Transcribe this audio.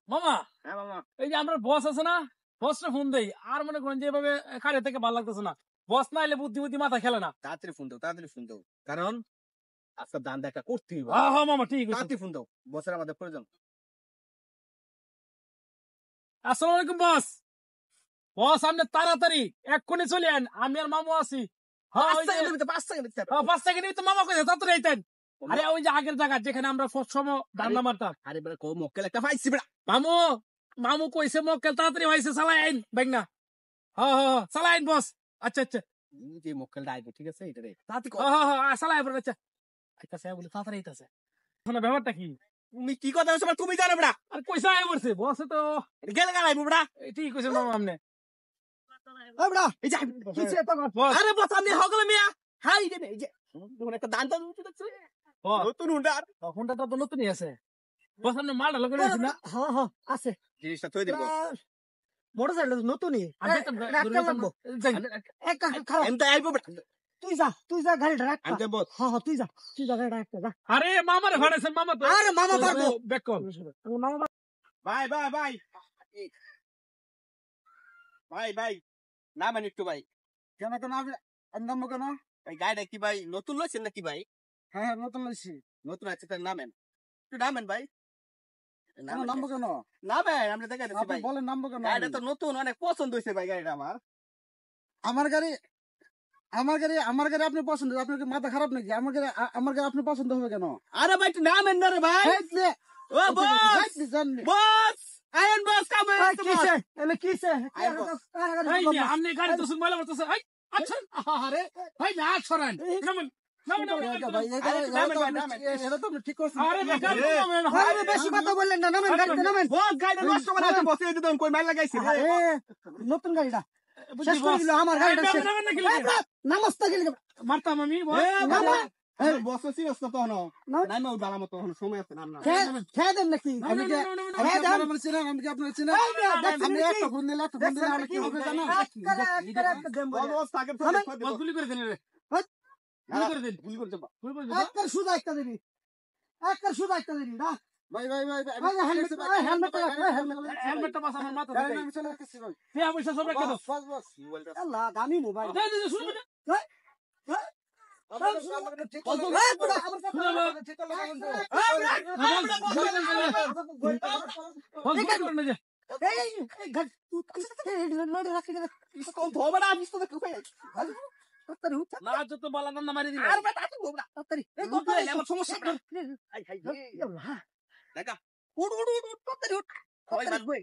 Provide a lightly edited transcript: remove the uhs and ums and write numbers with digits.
মামা হ্যাঁ মামা, এই যে আমরা বস আছে না, বসটা ফোন দেই আর মনে করেন যে এভাবে কারে থেকে ভালো লাগতেছে না। বস না এলে বুদ্ধি বুদ্ধি মাথা খেলে না। তাড়াতাড়ি ফোন দাও, কারণ আজকে দান দেখা করতেই হবে। হ্যাঁ হ্যাঁ মামা ঠিক আছে। তাড়াতাড়ি ফোন দাও, বসের আমাদের প্রয়োজন। আসসালামু আলাইকুম বস। বস আপনি তাড়াতাড়ি এক্ষুনি চলে আন, আমি আর মামু আছি। হ্যাঁ ওই যে 5 সেকেন্ড দিতে হ্যাঁ, 5 সেকেন্ডই তো মামা কইছে তাড়াতাড়ি আইতেন। আরে ওই যে আগের জায়গা যেখানে আমরা সবসময় ডান্ডা মারতাম। আরে বেটা কো মক্কেল একটা পাইছি বেটা। মামু মামু কইছে মক্কেল তাড়াতাড়ি হইছে, চালাই আইন বাইনা। হ্যাঁ হ্যাঁ হ্যাঁ, চালাই আইন বস। আচ্ছা আচ্ছা যে মক্কেলটা আইবো, ঠিক আছে, এটা রে তাড়াতাড়ি কর। হ্যাঁ হ্যাঁ হ্যাঁ, চালাই আইন। আচ্ছা আইতাছে বলে তাড়াতাড়ি আইতাছে। এখন ব্যাপারটা কি? তুমি কি কথা বলছো তুমি জানো বেটা? আর কইসা আই পড়ছে বসে তো গেলে গালাইবো বেটা। ঠিক কইছে মামা আপনি। ও বেটা এই যে কিছে তো বস আরে বস আমি হগলে মিয়া। হাই রে এই যে তুমি একটা দান দান দিতে বস নতুন উন্ডার তখনটা তো নতুনই আছে। বস আপনি মালটা লগে রয়েছেন না? হ্যাঁ হ্যাঁ আছে জিনিসটা থই দিব। মোটরসাইকেল নতুনই আমি যেতাম, রাখতে লাগবো যাই। এক খারাপ এমটা আইবো বেটা। তুই যা গাড়িটা রাখ আমি বস হ্যাঁ হ্যাঁ তুই যা গাড়িটা রাখতে যা আরে মামারে ভাড়াইছেন, মামা তো আরে মামা পারবো ব্যাক কল। মামা ভাই ভাই ভাই ভাই ভাই না মানে একটু ভাই কেন কেন আন্দাম কেন ভাই গাড়িটা কি ভাই নতুন লইছেন নাকি ভাই? হ্যাঁ হ্যাঁ নতুন লইছি নতুন আছে তার নামেন, একটু নামেন ভাই। নামবো কেন নামেন আমরা দেখা দিচ্ছি আপনি ভাই। বলেন নামবো কেন গাড়িটা তো নতুন, অনেক পছন্দ হয়েছে ভাই গাড়িটা আমার। আমার গাড়ি আপনি পছন্দ, আপনার কি মাথা খারাপ নাকি? আমার গাড়ি আপনি পছন্দ হবে কেন? আরে ভাই একটু নামেন না রে ভাই। ও বস বস আয়ন বস কামে কিসে এলে কিসে আইন বস। এই যে আপনি গাড়ি তো ময়লা করতেছে। এই আচ্ছা আরে ভাই না ছড়ান নামেন নামেন এটা তো আপনি ঠিক করছেন। আরে ভাই গাড়ি আরে, নামেন। আরে বেশি কথা বললেন না, নামেন গাড়িতে নামেন। বস গাড়িটা নষ্ট করে আছে, বসে দিতেন কই মার লাগাইছি। আরে, নতুন গাড়িটা শেষ বস, করে দিল আমার গাড়িটা শেষ। নামেন নাকি লাগে? নামাজটা গেলে মারতাম আমি বস। মামা বস সিরিয়াস তো তখন না। নাই মা বালা মতো তখন সময় আছে নাম না। খেয়ে দেন নাকি? আমি কি আমি কি আপনার চিনেন? আপনি একটা ফোন দিলে আমার কি হবে জানেন? বস থাকে তো বস গুলি করে দিন রে। গুলি করে দিন। ভুল করতে গুলি করে দিন। একটা সুদা একটা দিবি না ভাই হেলমেটটা বাস আমার মাথা থেকে। হেলমেট পয়সা সব রেখে দাও। আল্লাহ দামি নো ভাই দে, দে, দে, শুরু করে দে। বস গুলি করে না যে। কোন ধোবড়া আনিস তো দেখো ভাই। না যত বলা না মারি দিলে। আর বেটা তুই ধোবড়া। এই তো আমার সমস্যা না। আই হাই দেখা উড় তাড়াতাড়ি উঠ। সবাই বাদ বই।